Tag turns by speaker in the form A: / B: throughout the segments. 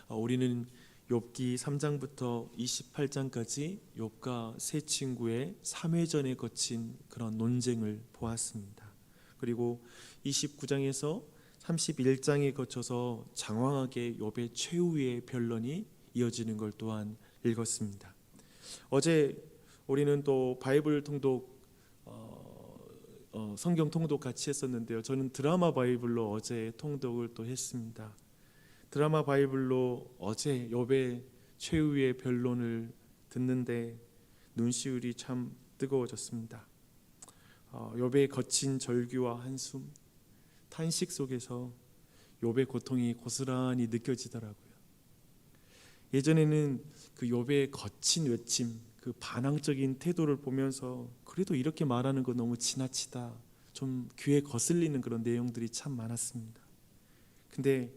A: 우리는 욥기 3장부터 28장까지 욥과 세 친구의 3회전에 거친 그런 논쟁을 보았습니다. 그리고 29장에서 31장에 거쳐서 장황하게 욥의 최후의 변론이 이어지는 걸 또한 읽었습니다. 어제 우리는 또 바이블 통독 성경 통독 같이 했었는데요. 저는 드라마 바이블로 어제 통독을 또 했습니다. 드라마 바이블로 어제 욥의 최후의 변론을 듣는데 눈시울이 참 뜨거워졌습니다. 욥의 거친 절규와 한숨, 탄식 속에서 욥의 고통이 고스란히 느껴지더라고요. 예전에는 그 욥의 거친 외침, 그 반항적인 태도를 보면서 그래도 이렇게 말하는 거 너무 지나치다, 좀 귀에 거슬리는 그런 내용들이 참 많았습니다. 근데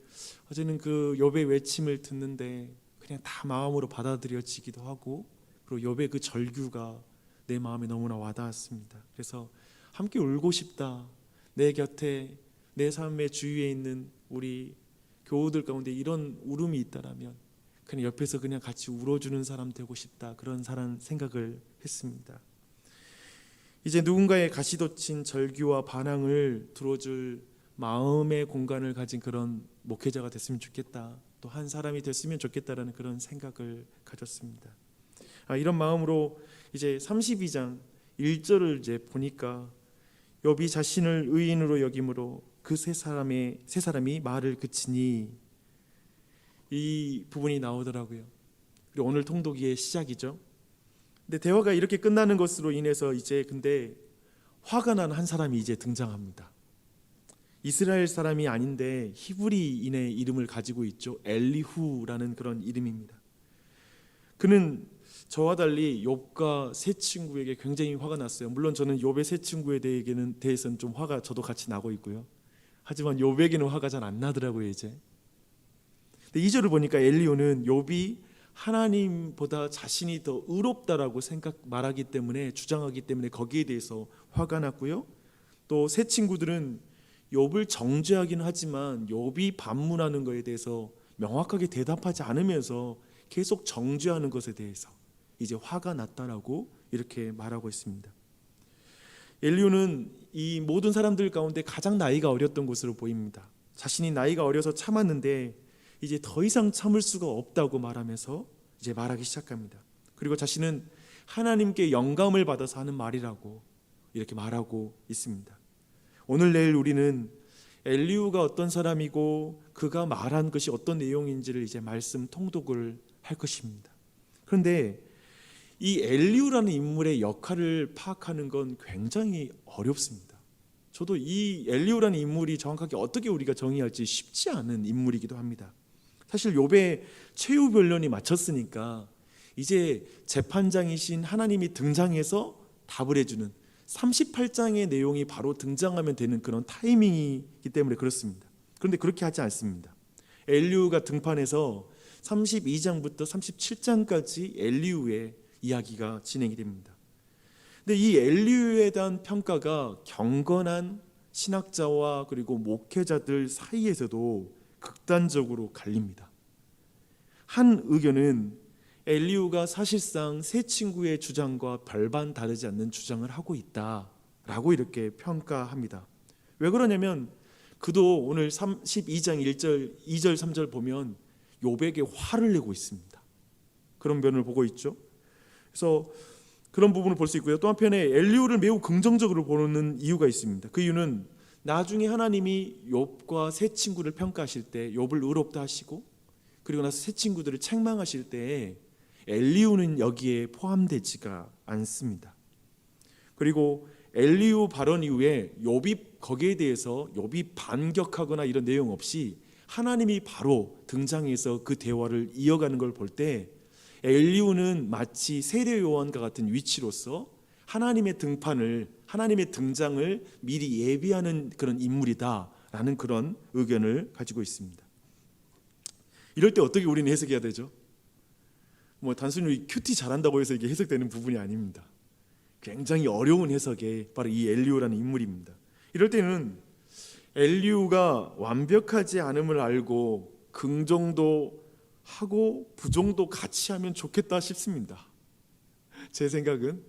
A: 어제는 그 욥의 외침을 듣는데 그냥 다 마음으로 받아들여지기도 하고, 그리고 욥의 그 절규가 내 마음에 너무나 와닿았습니다. 그래서 함께 울고 싶다. 내 곁에, 내 삶의 주위에 있는 우리 교우들 가운데 이런 울음이 있다라면 그냥 옆에서 그냥 같이 울어주는 사람 되고 싶다. 그런 생각을 했습니다. 이제 누군가의 가시돋친 절규와 반항을 들어줄 마음의 공간을 가진 그런 목회자가 됐으면 좋겠다. 또 한 사람이 됐으면 좋겠다라는 그런 생각을 가졌습니다. 이런 마음으로 이제 32장 1절을 이제 보니까 욥이 자신을 의인으로 여김으로 그 세 사람이 말을 그치니, 이 부분이 나오더라고요. 그리고 오늘 통독의 시작이죠. 근데 대화가 이렇게 끝나는 것으로 인해서 이제 근데 화가 난 한 사람이 이제 등장합니다. 이스라엘 사람이 아닌데 히브리인의 이름을 가지고 있죠. 엘리후라는 그런 이름입니다. 그는 저와 달리 욥과 세 친구에게 굉장히 화가 났어요. 물론 저는 욥의 세 친구에 대해서는 좀 화가 저도 같이 나고 있고요. 하지만 욥에게는 화가 잘 안 나더라고요. 이제 2절을 보니까 엘리후는 욥이 하나님보다 자신이 더 의롭다라고 말하기 때문에, 주장하기 때문에 거기에 대해서 화가 났고요. 또 세 친구들은 욥을 정죄하긴 하지만 욥이 반문하는 것에 대해서 명확하게 대답하지 않으면서 계속 정죄하는 것에 대해서 이제 화가 났다라고 이렇게 말하고 있습니다. 엘리후는 이 모든 사람들 가운데 가장 나이가 어렸던 것으로 보입니다. 자신이 나이가 어려서 참았는데 이제 더 이상 참을 수가 없다고 말하면서 이제 말하기 시작합니다. 그리고 자신은 하나님께 영감을 받아서 하는 말이라고 이렇게 말하고 있습니다. 오늘 내일 우리는 엘리후가 어떤 사람이고 그가 말한 것이 어떤 내용인지를 이제 말씀 통독을 할 것입니다. 그런데 이 엘리후라는 인물의 역할을 파악하는 건 굉장히 어렵습니다. 저도 이 엘리후라는 인물이 정확하게 어떻게 우리가 정의할지 쉽지 않은 인물이기도 합니다. 사실 욥의 최후 변론이 마쳤으니까 이제 재판장이신 하나님이 등장해서 답을 해주는 38장의 내용이 바로 등장하면 되는 그런 타이밍이기 때문에 그렇습니다. 그런데 그렇게 하지 않습니다. 엘리후가 등판해서 32장부터 37장까지 엘리후의 이야기가 진행이 됩니다. 근데 이 엘리후에 대한 평가가 경건한 신학자와 그리고 목회자들 사이에서도 극단적으로 갈립니다. 한 의견은 엘리후가 사실상 세 친구의 주장과 별반 다르지 않는 주장을 하고 있다라고 이렇게 평가합니다. 왜 그러냐면 그도 오늘 32장 1절, 2절, 3절 보면 욥에게 화를 내고 있습니다. 그런 면을 보고 있죠. 그래서 그런 부분을 볼 수 있고요. 또 한편에 엘리후를 매우 긍정적으로 보는 이유가 있습니다. 그 이유는 나중에 하나님이 욥과 세 친구를 평가하실 때 욥을 의롭다 하시고, 그리고 나서 세 친구들을 책망하실 때 엘리후는 여기에 포함되지가 않습니다. 그리고 엘리후 발언 이후에 욥이 거기에 대해서 욥이 반격하거나 이런 내용 없이 하나님이 바로 등장해서 그 대화를 이어가는 걸 볼 때 엘리후는 마치 세례 요한과 같은 위치로서 하나님의 하나님의 등장을 미리 예비하는 그런 인물이다라는 그런 의견을 가지고 있습니다. 이럴 때 어떻게 우리는 해석해야 되죠? 단순히 큐티 잘한다고 해서 이게 해석되는 부분이 아닙니다. 굉장히 어려운 해석에 바로 이 엘리후라는 인물입니다. 이럴 때는 엘리후가 완벽하지 않음을 알고 긍정도 하고 부정도 같이 하면 좋겠다 싶습니다. 제 생각은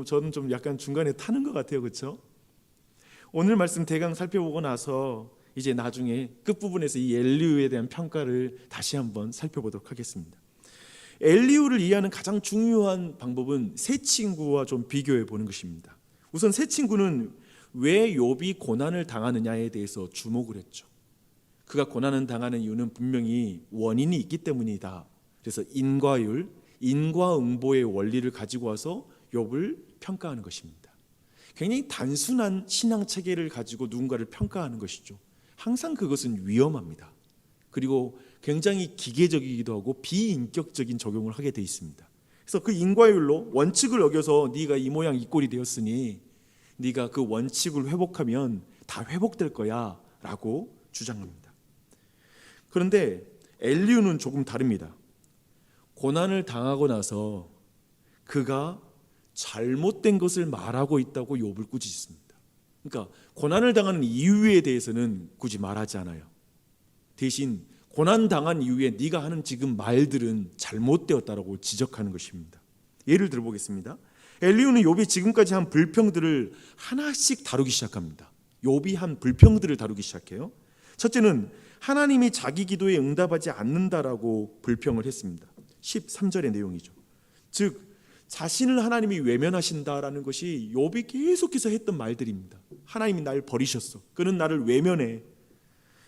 A: 저는 좀 약간 중간에 타는 것 같아요, 그렇죠? 오늘 말씀 대강 살펴보고 나서 이제 나중에 끝부분에서 이 엘리후에 대한 평가를 다시 한번 살펴보도록 하겠습니다. 엘리후를 이해하는 가장 중요한 방법은 세 친구와 좀 비교해 보는 것입니다. 우선 세 친구는 왜 욥이 고난을 당하느냐에 대해서 주목을 했죠. 그가 고난을 당하는 이유는 분명히 원인이 있기 때문이다. 그래서 인과율, 인과응보의 원리를 가지고 와서 욥을 평가하는 것입니다. 굉장히 단순한 신앙 체계를 가지고 누군가를 평가하는 것이죠. 항상 그것은 위험합니다. 그리고 굉장히 기계적이기도 하고 비인격적인 적용을 하게 돼 있습니다. 그래서 그 인과율로 원칙을 어겨서 네가 이 모양 이 꼴이 되었으니 네가 그 원칙을 회복하면 다 회복될 거야 라고 주장합니다. 그런데 엘리후는 조금 다릅니다. 고난을 당하고 나서 그가 잘못된 것을 말하고 있다고 욥을 꾸짖습니다. 그러니까 고난을 당하는 이유에 대해서는 굳이 말하지 않아요. 대신 고난 당한 이후에 네가 하는 지금 말들은 잘못되었다라고 지적하는 것입니다. 예를 들어보겠습니다. 엘리후는 욥이 지금까지 한 불평들을 하나씩 다루기 시작합니다. 욥이 한 불평들을 다루기 시작해요. 첫째는 하나님이 자기 기도에 응답하지 않는다라고 불평을 했습니다. 13절의 내용이죠. 즉 자신을 하나님이 외면하신다라는 것이 욥이 계속해서 했던 말들입니다. 하나님이 날 버리셨어. 그는 나를 외면해.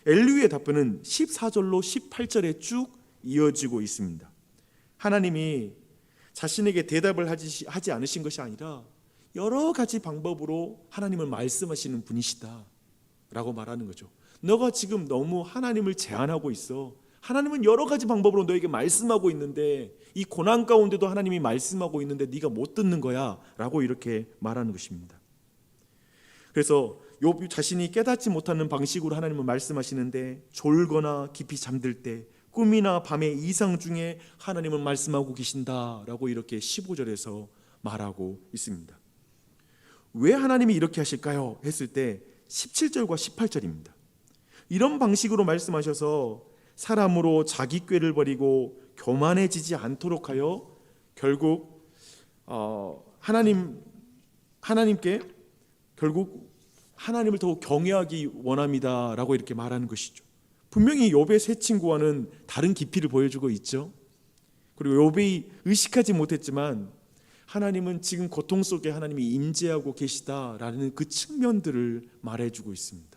A: 엘리후의 답변은 14절로 18절에 쭉 이어지고 있습니다. 하나님이 자신에게 대답을 하지 않으신 것이 아니라 여러 가지 방법으로 하나님을 말씀하시는 분이시다 라고 말하는 거죠. 너가 지금 너무 하나님을 제한하고 있어. 하나님은 여러 가지 방법으로 너에게 말씀하고 있는데 이 고난 가운데도 하나님이 말씀하고 있는데 네가 못 듣는 거야 라고 이렇게 말하는 것입니다. 그래서 욥 자신이 깨닫지 못하는 방식으로 하나님은 말씀하시는데 졸거나 깊이 잠들 때 꿈이나 밤의 이상 중에 하나님은 말씀하고 계신다라고 이렇게 15절에서 말하고 있습니다. 왜 하나님이 이렇게 하실까요? 했을 때 17절과 18절입니다. 이런 방식으로 말씀하셔서 사람으로 자기 꾀를 버리고 교만해지지 않도록 하여 결국 하나님께 결국 하나님을 더욱 경외하기 원합니다라고 이렇게 말하는 것이죠. 분명히 욥의 세 친구와는 다른 깊이를 보여주고 있죠. 그리고 욥이 의식하지 못했지만 하나님은 지금 고통 속에 하나님이 임재하고 계시다라는 그 측면들을 말해주고 있습니다.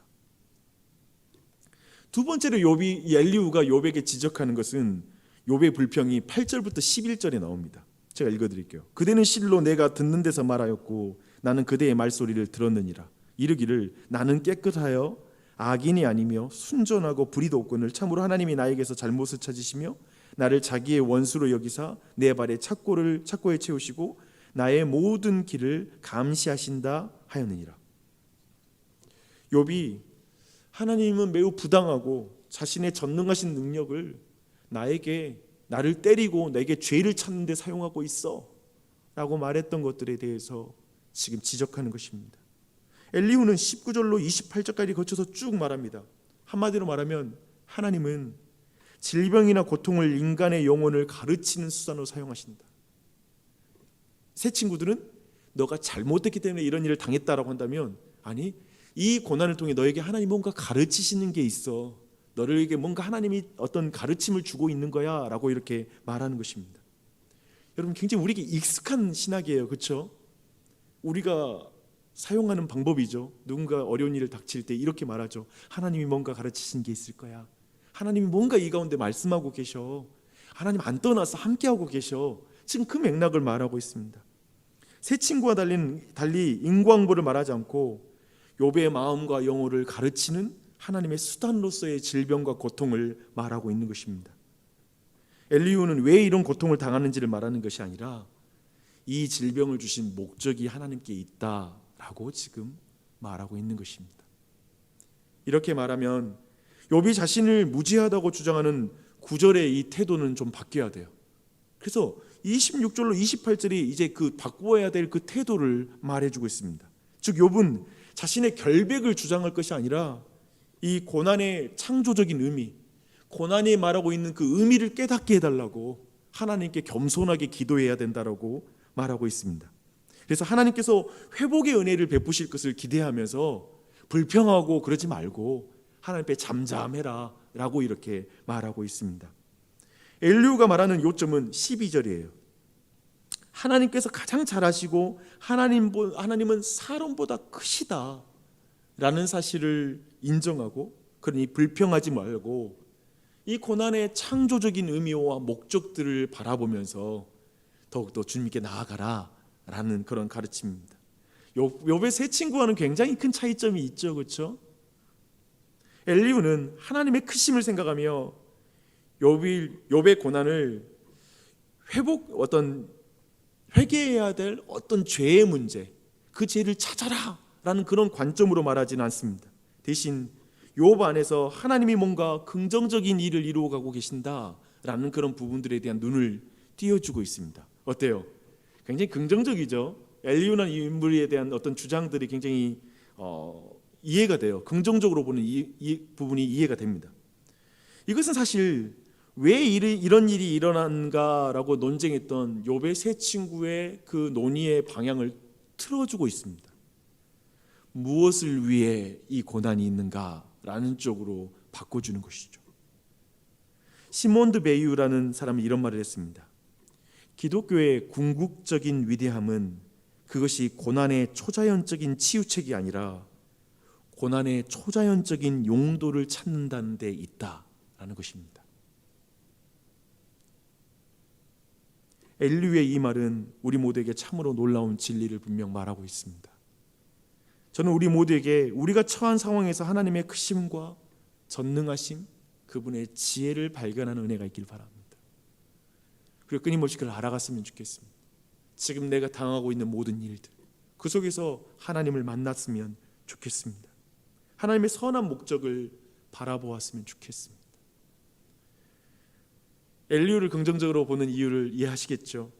A: 두 번째로 엘리후가 욥에게 지적하는 것은 욥의 불평이 8절부터 11절에 나옵니다. 제가 읽어드릴게요. 그대는 실로 내가 듣는 데서 말하였고 나는 그대의 말소리를 들었느니라. 이르기를 나는 깨끗하여 악인이 아니며 순전하고 불의도 없거늘 참으로 하나님이 나에게서 잘못을 찾으시며 나를 자기의 원수로 여기사 내 발에 착고에 채우시고 나의 모든 길을 감시하신다 하였느니라. 욥이 하나님은 매우 부당하고 자신의 전능하신 능력을 나를 때리고 내게 죄를 찾는 데 사용하고 있어 라고 말했던 것들에 대해서 지금 지적하는 것입니다. 엘리후는 19절로 28절까지 거쳐서 쭉 말합니다. 한마디로 말하면 하나님은 질병이나 고통을 인간의 영혼을 가르치는 수단으로 사용하신다. 새 친구들은 너가 잘못했기 때문에 이런 일을 당했다라고 한다면 아니 이 고난을 통해 너에게 하나님이 뭔가 가르치시는 게 있어. 너에게 뭔가 하나님이 어떤 가르침을 주고 있는 거야 라고 이렇게 말하는 것입니다. 여러분 굉장히 우리에게 익숙한 신학이에요. 그렇죠? 우리가 사용하는 방법이죠. 누군가 어려운 일을 닥칠 때 이렇게 말하죠. 하나님이 뭔가 가르치신 게 있을 거야. 하나님이 뭔가 이 가운데 말씀하고 계셔. 하나님 안 떠나서 함께하고 계셔. 지금 그 맥락을 말하고 있습니다. 새 친구와 달리 인과응보를 말하지 않고 욥의 마음과 영혼을 가르치는 하나님의 수단으로서의 질병과 고통을 말하고 있는 것입니다. 엘리후는 왜 이런 고통을 당하는지를 말하는 것이 아니라 이 질병을 주신 목적이 하나님께 있다라고 지금 말하고 있는 것입니다. 이렇게 말하면 욥이 자신을 무지하다고 주장하는 9절의 이 태도는 좀 바뀌어야 돼요. 그래서 26절로 28절이 이제 그 바꾸어야 될 그 태도를 말해주고 있습니다. 즉 욥은 자신의 결백을 주장할 것이 아니라 이 고난의 창조적인 의미, 고난이 말하고 있는 그 의미를 깨닫게 해달라고 하나님께 겸손하게 기도해야 된다라고 말하고 있습니다. 그래서 하나님께서 회복의 은혜를 베푸실 것을 기대하면서 불평하고 그러지 말고 하나님 앞에 잠잠해라 라고 이렇게 말하고 있습니다. 엘리후가 말하는 요점은 12절이에요. 하나님께서 가장 잘하시고 하나님은 사람보다 크시다 라는 사실을 인정하고, 그러니 불평하지 말고 이 고난의 창조적인 의미와 목적들을 바라보면서 더욱더 주님께 나아가라 라는 그런 가르침입니다. 욥의 세 친구와는 굉장히 큰 차이점이 있죠, 그렇죠? 엘리후는 하나님의 크심을 생각하며 욥의 고난을 회개해야 될 어떤 죄의 문제, 그 죄를 찾아라 라는 그런 관점으로 말하지는 않습니다. 대신 욥 안에서 하나님이 뭔가 긍정적인 일을 이루어가고 계신다라는 그런 부분들에 대한 눈을 띄워주고 있습니다. 어때요? 굉장히 긍정적이죠. 엘리후라는 인물에 대한 어떤 주장들이 굉장히 이해가 돼요. 긍정적으로 보는 이 부분이 이해가 됩니다. 이것은 사실 왜 이런 일이 일어난가라고 논쟁했던 욥의 세 친구의 그 논의의 방향을 틀어주고 있습니다. 무엇을 위해 이 고난이 있는가라는 쪽으로 바꿔주는 것이죠. 시몬 드 베이유라는 사람이 이런 말을 했습니다. 기독교의 궁극적인 위대함은 그것이 고난의 초자연적인 치유책이 아니라 고난의 초자연적인 용도를 찾는다는 데 있다라는 것입니다. 엘리후의 이 말은 우리 모두에게 참으로 놀라운 진리를 분명 말하고 있습니다. 저는 우리 모두에게 우리가 처한 상황에서 하나님의 크심과 전능하심, 그분의 지혜를 발견하는 은혜가 있길 바랍니다. 그리고 끊임없이 그걸 알아갔으면 좋겠습니다. 지금 내가 당하고 있는 모든 일들, 그 속에서 하나님을 만났으면 좋겠습니다. 하나님의 선한 목적을 바라보았으면 좋겠습니다. 엘리후를 긍정적으로 보는 이유를 이해하시겠죠?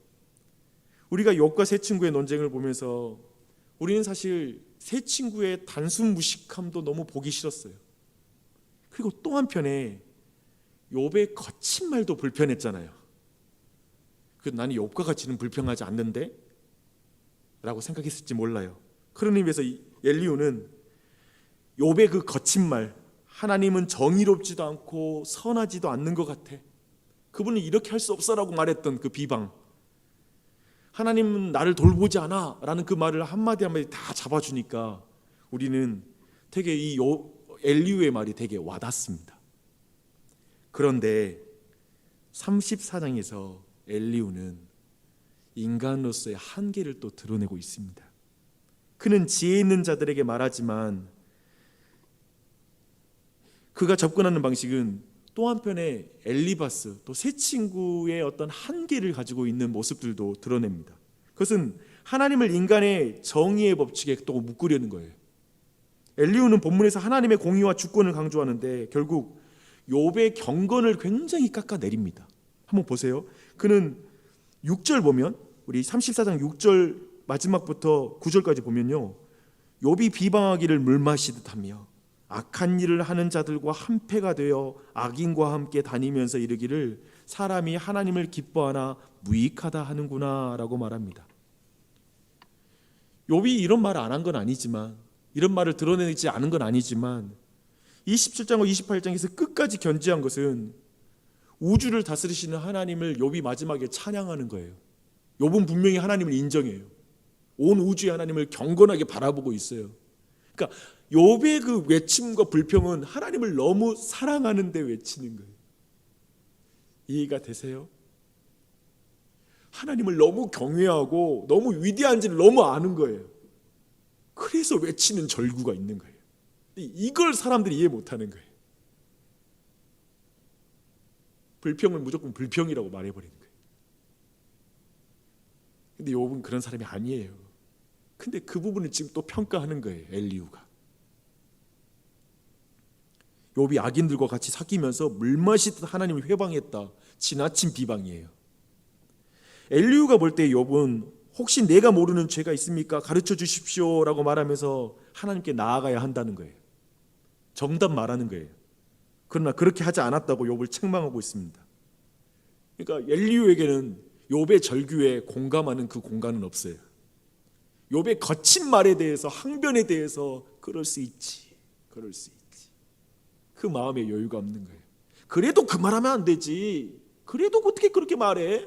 A: 우리가 욥과 세 친구의 논쟁을 보면서 우리는 사실 세 친구의 단순 무식함도 너무 보기 싫었어요. 그리고 또 한편에 욥의 거친 말도 불편했잖아요. 나는 욥과 같이는 불평하지 않는데? 라고 생각했을지 몰라요. 그런 의미에서 엘리후는 욥의 그 거친 말, 하나님은 정의롭지도 않고 선하지도 않는 것 같아, 그분은 이렇게 할 수 없어라고 말했던 그 비방, 하나님은 나를 돌보지 않아 라는 그 말을 한마디 한마디 다 잡아주니까 우리는 되게 이 엘리후의 말이 되게 와닿습니다. 그런데 34장에서 엘리후는 인간으로서의 한계를 또 드러내고 있습니다. 그는 지혜 있는 자들에게 말하지만 그가 접근하는 방식은 또 한편에 엘리바스, 또 세 친구의 어떤 한계를 가지고 있는 모습들도 드러냅니다. 그것은 하나님을 인간의 정의의 법칙에 또 묶으려는 거예요. 엘리후는 본문에서 하나님의 공의와 주권을 강조하는데 결국 욥의 경건을 굉장히 깎아내립니다. 한번 보세요. 그는 6절 보면, 우리 34장 6절 마지막부터 9절까지 보면요, 욥이 비방하기를 물마시듯 하며 악한 일을 하는 자들과 한패가 되어 악인과 함께 다니면서 이르기를 사람이 하나님을 기뻐하나 무익하다 하는구나 라고 말합니다. 욥이 이런 말을 안 한 건 아니지만, 이런 말을 드러내지 않은 건 아니지만 27장과 28장에서 끝까지 견지한 것은 우주를 다스리시는 하나님을 욥이 마지막에 찬양하는 거예요. 욥은 분명히 하나님을 인정해요. 온 우주의 하나님을 경건하게 바라보고 있어요. 그러니까 욥의 그 외침과 불평은 하나님을 너무 사랑하는데 외치는 거예요. 이해가 되세요? 하나님을 너무 경외하고 너무 위대한지를 너무 아는 거예요. 그래서 외치는 절구가 있는 거예요. 이걸 사람들이 이해 못하는 거예요. 불평을 무조건 불평이라고 말해버리는 거예요. 근데 욥은 그런 사람이 아니에요. 근데 그 부분을 지금 또 평가하는 거예요, 엘리후가. 욥이 악인들과 같이 섞이면서 물마시듯 하나님을 회방했다, 지나친 비방이에요. 엘리후가 볼 때 욥은 혹시 내가 모르는 죄가 있습니까? 가르쳐 주십시오 라고 말하면서 하나님께 나아가야 한다는 거예요. 정답 말하는 거예요. 그러나 그렇게 하지 않았다고 욥을 책망하고 있습니다. 그러니까 엘리후에게는 욥의 절규에 공감하는 그 공간은 없어요. 욥의 거친 말에 대해서, 항변에 대해서 그럴 수 있지, 그럴 수 있지, 그 마음에 여유가 없는 거예요. 그래도 그 말하면 안 되지, 그래도 어떻게 그렇게 말해?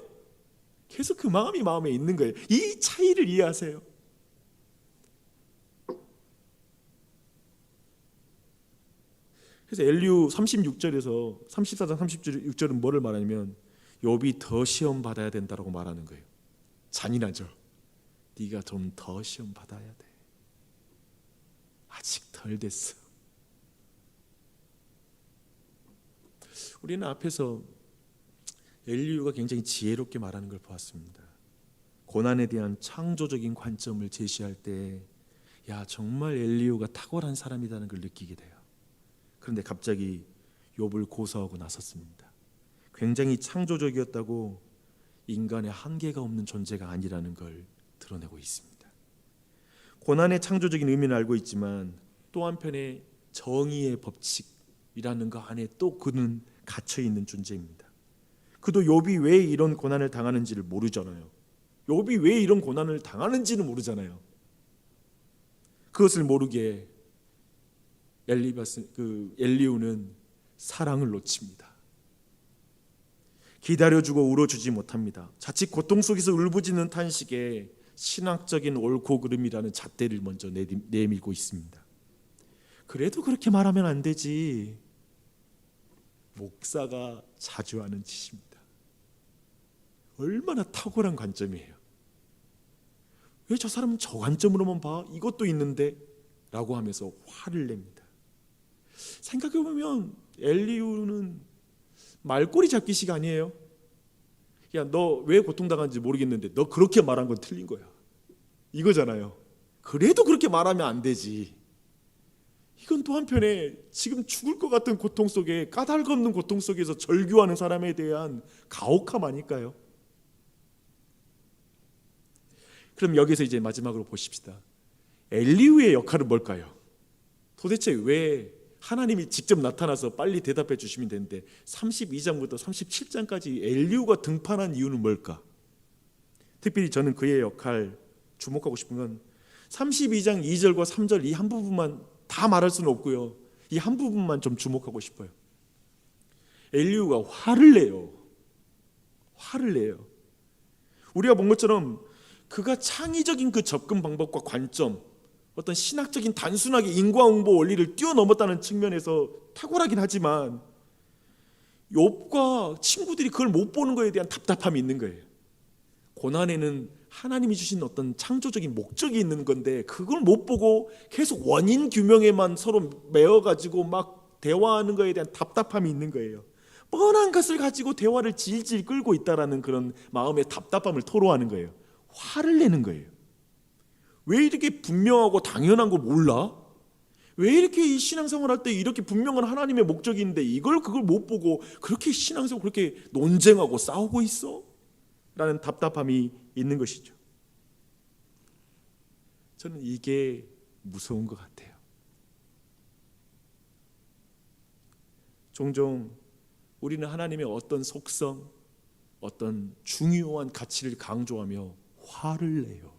A: 계속 그 마음이 마음에 있는 거예요. 이 차이를 이해하세요. 그래서 엘리후 36절에서 34장 36절은 뭐를 말하냐면 욥이 더 시험 받아야 된다고 말하는 거예요. 잔인하죠. 네가 좀 더 시험 받아야 돼. 아직 덜 됐어. 우리는 앞에서 엘리후가 굉장히 지혜롭게 말하는 걸 보았습니다. 고난에 대한 창조적인 관점을 제시할 때, 야, 정말 엘리후가 탁월한 사람이라는 걸 느끼게 돼요. 그런데 갑자기 욥을 고소하고 나섰습니다. 굉장히 창조적이었다고 인간의 한계가 없는 존재가 아니라는 걸 드러내고 있습니다. 고난의 창조적인 의미는 알고 있지만 또 한편에 정의의 법칙이라는 거 안에 또 그는 갇혀 있는 존재입니다. 그도 욥이 왜 이런 고난을 당하는지를 모르잖아요. 욥이 왜 이런 고난을 당하는지는 모르잖아요. 그것을 모르게 엘리후는 사랑을 놓칩니다. 기다려주고 울어주지 못합니다. 자칫 고통 속에서 울부짖는 탄식에 신학적인 옳고 그름이라는 잣대를 먼저 내밀고 있습니다. 그래도 그렇게 말하면 안 되지. 목사가 자주 하는 짓입니다. 얼마나 탁월한 관점이에요. 왜 저 사람은 저 관점으로만 봐? 이것도 있는데? 라고 하면서 화를 냅니다. 생각해보면 엘리후는 말꼬리 잡기식 아니에요. 야, 너 왜 고통당하는지 모르겠는데 너 그렇게 말한 건 틀린 거야, 이거잖아요. 그래도 그렇게 말하면 안 되지. 이건 또 한편에 지금 죽을 것 같은 고통 속에, 까닭없는 고통 속에서 절규하는 사람에 대한 가혹함 아닐까요? 그럼 여기서 이제 마지막으로 보십시다. 엘리후의 역할은 뭘까요? 도대체 왜 하나님이 직접 나타나서 빨리 대답해 주시면 되는데 32장부터 37장까지 엘리후가 등판한 이유는 뭘까? 특별히 저는 그의 역할 주목하고 싶은 건 32장 2절과 3절 이 한 부분만 다 말할 수는 없고요. 이 한 부분만 좀 주목하고 싶어요. 엘리후가 화를 내요. 화를 내요. 우리가 본 것처럼 그가 창의적인 그 접근 방법과 관점, 어떤 신학적인 단순하게 인과응보 원리를 뛰어넘었다는 측면에서 탁월하긴 하지만 욥과 친구들이 그걸 못 보는 것에 대한 답답함이 있는 거예요. 고난에는 하나님이 주신 어떤 창조적인 목적이 있는 건데 그걸 못 보고 계속 원인 규명에만 서로 매어가지고 막 대화하는 것에 대한 답답함이 있는 거예요. 뻔한 것을 가지고 대화를 질질 끌고 있다라는 그런 마음의 답답함을 토로하는 거예요. 화를 내는 거예요. 왜 이렇게 분명하고 당연한 걸 몰라? 왜 이렇게 이 신앙생활 할 때 이렇게 분명한 하나님의 목적이 있는데 그걸 못 보고 그렇게 신앙생활 그렇게 논쟁하고 싸우고 있어? 라는 답답함이 있는 것이죠. 저는 이게 무서운 것 같아요. 종종 우리는 하나님의 어떤 속성, 어떤 중요한 가치를 강조하며 화를 내요.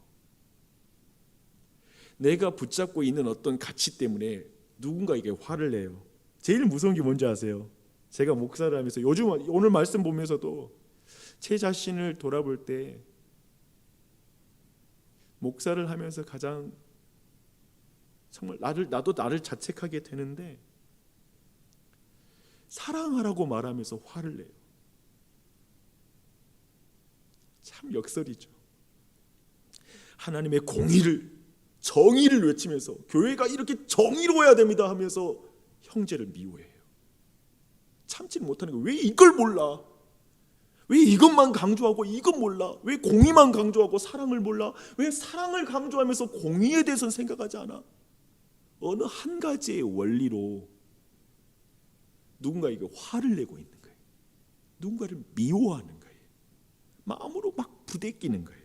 A: 내가 붙잡고 있는 어떤 가치 때문에 누군가에게 화를 내요. 제일 무서운 게 뭔지 아세요? 제가 목사를 하면서 요즘 오늘 말씀 보면서도 제 자신을 돌아볼 때 목사를 하면서 가장 정말 나도 나를 자책하게 되는데 사랑하라고 말하면서 화를 내요. 참 역설이죠. 하나님의 공의를, 정의를 외치면서 교회가 이렇게 정의로워야 됩니다 하면서 형제를 미워해요. 참지 못하는 거예요. 왜 이걸 몰라? 왜 이것만 강조하고 이것 몰라? 왜 공의만 강조하고 사랑을 몰라? 왜 사랑을 강조하면서 공의에 대해서는 생각하지 않아? 어느 한 가지의 원리로 누군가에게 화를 내고 있는 거예요. 누군가를 미워하는 거예요. 마음으로 막 부대끼는 거예요.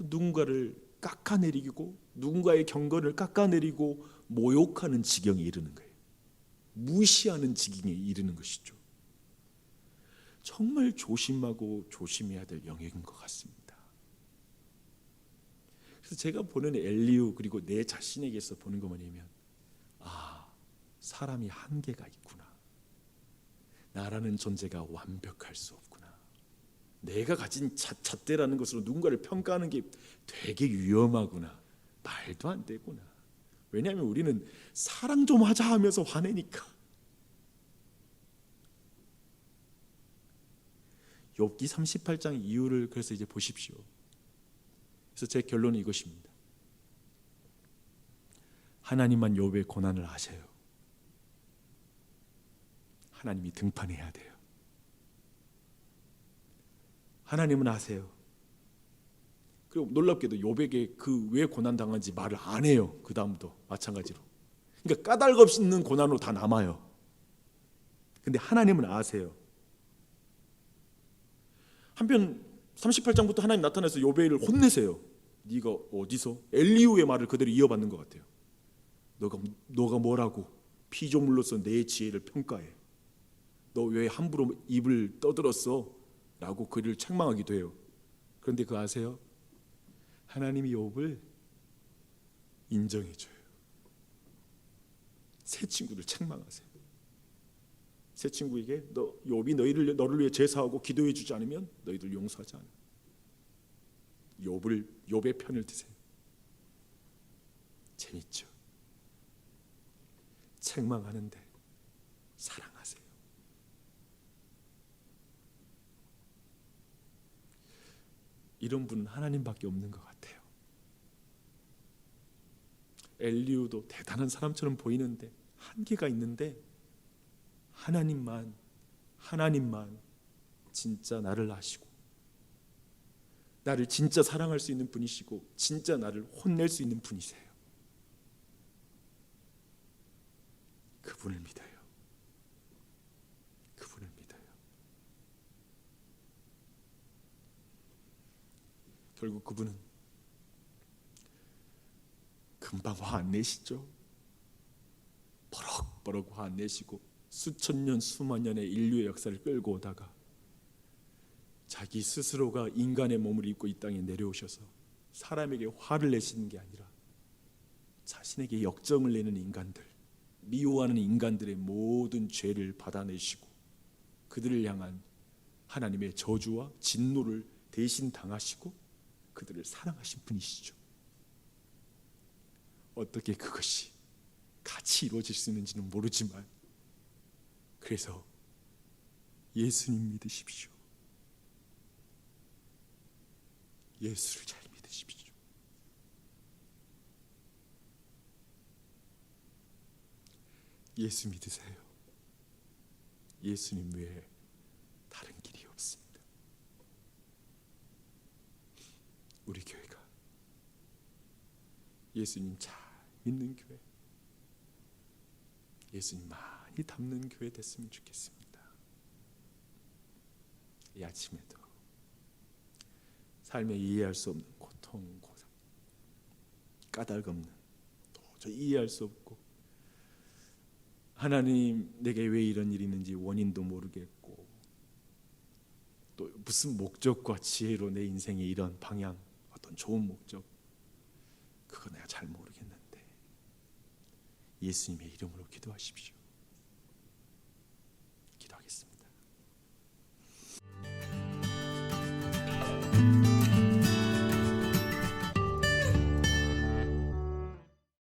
A: 누군가를 깎아내리고 누군가의 경건을 깎아내리고 모욕하는 지경에 이르는 거예요. 무시하는 지경에 이르는 것이죠. 정말 조심하고 조심해야 될 영역인 것 같습니다. 그래서 제가 보는 엘리후 그리고 내 자신에게서 보는 거 뭐냐면, 사람이 한계가 있구나. 나라는 존재가 완벽할 수 없구나. 내가 가진 잣대라는 것으로 누군가를 평가하는 게 되게 위험하구나. 말도 안 되구나. 왜냐하면 우리는 사랑 좀 하자 하면서 화내니까. 욥기 38장 이유를 그래서 이제 보십시오. 그래서 제 결론은 이것입니다. 하나님만 욥의 고난을 아셔요. 하나님이 등판해야 돼요. 하나님은 아세요. 그리고 놀랍게도 욥에게 그 왜 고난 당한지 말을 안 해요. 그 다음도 마찬가지로. 그러니까 까닭 없는 고난으로 다 남아요. 근데 하나님은 아세요. 한편 38장부터 하나님 나타나서 욥을 혼내세요. 네가 어디서? 엘리후의 말을 그대로 이어받는 것 같아요. 너가 뭐라고 피조물로서 내 지혜를 평가해? 너 왜 함부로 입을 떠들었어? 라고 그를 책망하기도 해요. 그런데 그거 아세요? 하나님이 욥을 인정해줘요. 새 친구를 책망하세요. 새 친구에게 욥이 너를 위해 제사하고 기도해 주지 않으면 너희들 용서하지 않아. 욥의 편을 드세요. 재밌죠? 책망하는데 사랑하세요. 이런 분은 하나님밖에 없는 것 같아요. 엘리후도 대단한 사람처럼 보이는데 한계가 있는데 하나님만 진짜 나를 아시고 나를 진짜 사랑할 수 있는 분이시고 진짜 나를 혼낼 수 있는 분이세요. 그분을 믿어요. 그분을 믿어요. 결국 그분은 금방 화 안 내시죠. 버럭버럭 화 안 내시고 수천 년 수만 년의 인류의 역사를 끌고 오다가 자기 스스로가 인간의 몸을 입고 이 땅에 내려오셔서 사람에게 화를 내시는 게 아니라 자신에게 역정을 내는 인간들, 미워하는 인간들의 모든 죄를 받아내시고 그들을 향한 하나님의 저주와 진노를 대신 당하시고 그들을 사랑하신 분이시죠. 어떻게 그것이 같이 이루어질 수 있는지는 모르지만 그래서 예수님 믿으십시오. 예수를 잘 믿으십시오. 예수 믿으세요. 예수님 외에 다른 길이 없습니다. 우리 교회가 예수님 잘 믿는 교회, 예수님 많이 닮는 교회 됐으면 좋겠습니다. 이 아침에도 삶에 이해할 수 없는 고통, 고생, 까닭 없는 도저히 이해할 수 없고 하나님 내게 왜 이런 일이 있는지 원인도 모르겠고 또 무슨 목적과 지혜로 내 인생의 이런 방향, 어떤 좋은 목적 그거 내가 잘 모르겠는데 예수님의 이름으로 기도하십시오. 기도하겠습니다.